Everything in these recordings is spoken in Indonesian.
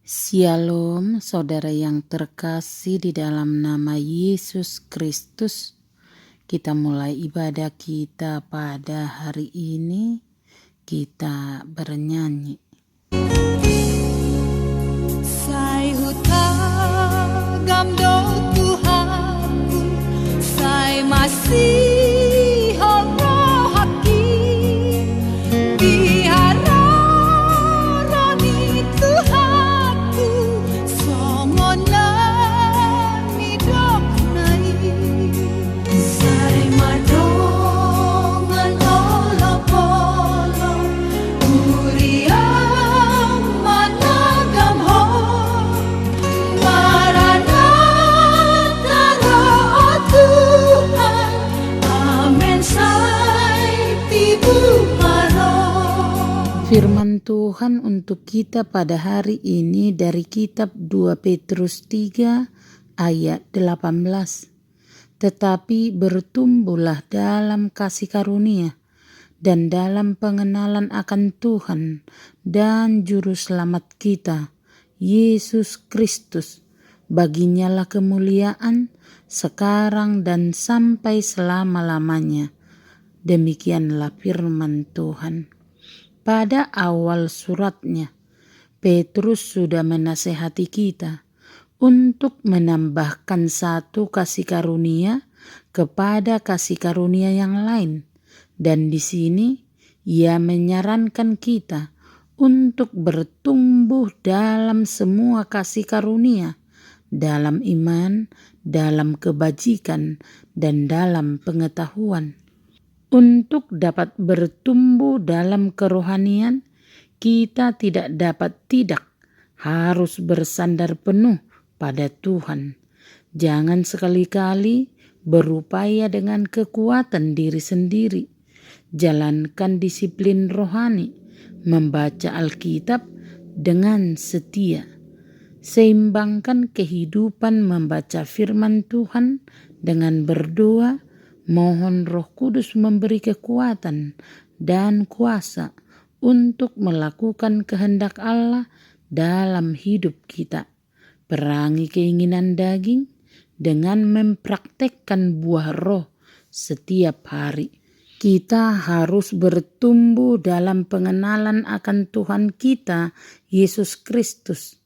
Shalom, saudara yang terkasih di dalam nama Yesus Kristus. Kita mulai ibadah kita pada hari ini. Kita bernyanyi. Sai hutagam do Tuhanku, sai masih Firman Tuhan untuk kita pada hari ini dari kitab 2 Petrus 3 ayat 18. Tetapi bertumbuhlah dalam kasih karunia dan dalam pengenalan akan Tuhan dan Juru Selamat kita, Yesus Kristus. Baginyalah kemuliaan sekarang dan sampai selama-lamanya. Demikianlah firman Tuhan. Pada awal suratnya, Petrus sudah menasehati kita untuk menambahkan satu kasih karunia kepada kasih karunia yang lain. Dan di sini ia menyarankan kita untuk bertumbuh dalam semua kasih karunia, dalam iman, dalam kebajikan, dan dalam pengetahuan. Untuk dapat bertumbuh dalam kerohanian, kita harus bersandar penuh pada Tuhan. Jangan sekali-kali berupaya dengan kekuatan diri sendiri. Jalankan disiplin rohani, membaca Alkitab dengan setia. Seimbangkan kehidupan membaca firman Tuhan dengan berdoa. Mohon Roh Kudus memberi kekuatan dan kuasa untuk melakukan kehendak Allah dalam hidup kita. Perangi keinginan daging dengan mempraktekkan buah roh setiap hari. Kita harus bertumbuh dalam pengenalan akan Tuhan kita, Yesus Kristus.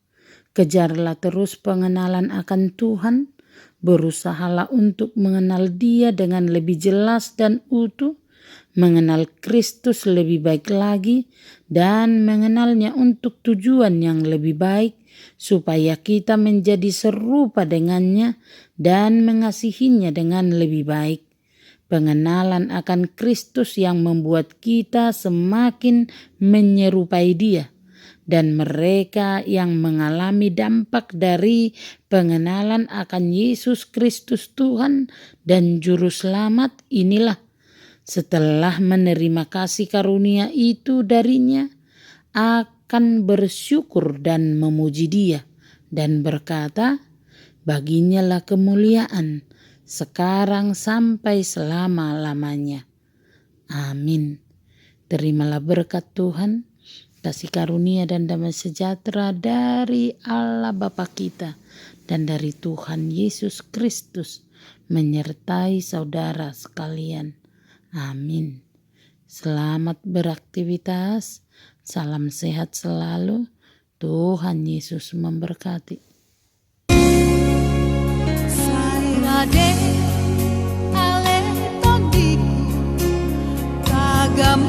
Kejarlah terus pengenalan akan Tuhan. Berusahalah untuk mengenal Dia dengan lebih jelas dan utuh, mengenal Kristus lebih baik lagi, dan mengenalnya untuk tujuan yang lebih baik, supaya kita menjadi serupa dengannya dan mengasihinya dengan lebih baik. Pengenalan akan Kristus yang membuat kita semakin menyerupai Dia. Dan mereka yang mengalami dampak dari pengenalan akan Yesus Kristus Tuhan dan Juru Selamat inilah, setelah menerima kasih karunia itu darinya, akan bersyukur dan memuji Dia dan berkata, baginyalah kemuliaan sekarang sampai selama-lamanya. Amin. Terimalah berkat Tuhan, kasih karunia dan damai sejahtera dari Allah Bapa kita dan dari Tuhan Yesus Kristus menyertai saudara sekalian. Amin. Selamat beraktivitas. Salam sehat selalu. Tuhan Yesus memberkati. Kagam